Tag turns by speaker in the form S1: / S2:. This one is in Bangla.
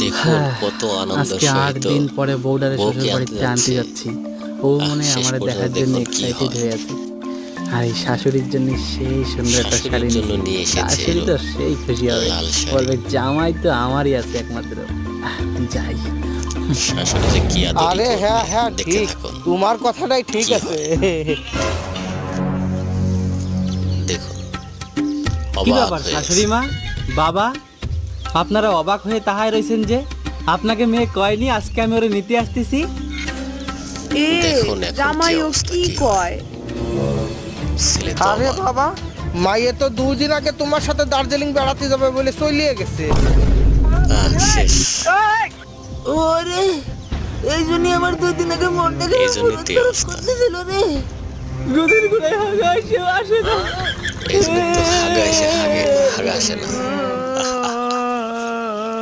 S1: দেখুন কত আনন্দ
S2: আজকে 8
S1: সহিত
S2: দিন পরে বউডারে শ্বশুর
S1: বউকে
S2: বাড়িতে আনতে যাচ্ছি। ও মনে হয়
S1: শেষ
S2: আমার
S1: পর্যন্ত
S2: দেখার জন্য
S1: দেখুন কি
S2: এক্সাইটেড
S1: হয়।
S2: হয়ে আছে। আর এই শাশুড়ির জন্য সেই সুন্দর একটা
S1: শাশুড়ির
S2: শাড়ি
S1: জন্য
S2: নিয়েছি।
S1: নিয়ে এসেছে
S2: শাশুড়ি তো সেই খুশি হবে,
S1: লাল শাড়ি।
S2: বলবে জামাই তো আমারই আছে একমাত্র। যাই।
S1: শাশুড়ি যে কি আদরই
S3: আরে হ্যাঁ
S1: করবে
S3: হ্যাঁ
S1: দেখতে
S3: ঠিক,
S1: থাকুন
S3: তোমার কথাটাই ঠিক
S1: কি
S3: আছে।
S1: হয়। দেখুন
S2: কি
S1: অবাক
S2: ব্যাপার
S1: হয়ে
S2: শাশুড়ি মা, বাবা, আপনারা অবাক হয়ে তাহাই রয়েছেন যে? আপনাকে মেয়ে কয়নি আজকে আমি ওরে নিতে আসতেছি?
S4: এ
S1: দেখুন এখন কি
S4: জামাইও
S1: অবস্থা
S4: কি
S1: কি হয়।
S4: কয়?
S1: ছেলে তো
S3: আরে
S1: অবাক।
S3: বাবা, মাইয়ে তো 2 দিন আগে তোমার সাথে দার্জিলিং বেড়াতে যাবে বলে চলিয়ে গেছে।
S1: শেষ
S5: ওরে, এই জন্যই আমার 2 দিন আগে মনটাকে
S1: এই জন্যই তো এই অবস্থা।
S5: করতেছিল রে।
S2: গদির গুড়ায় হাগা আসে না।
S1: এই জন্য তো হাগা আসে না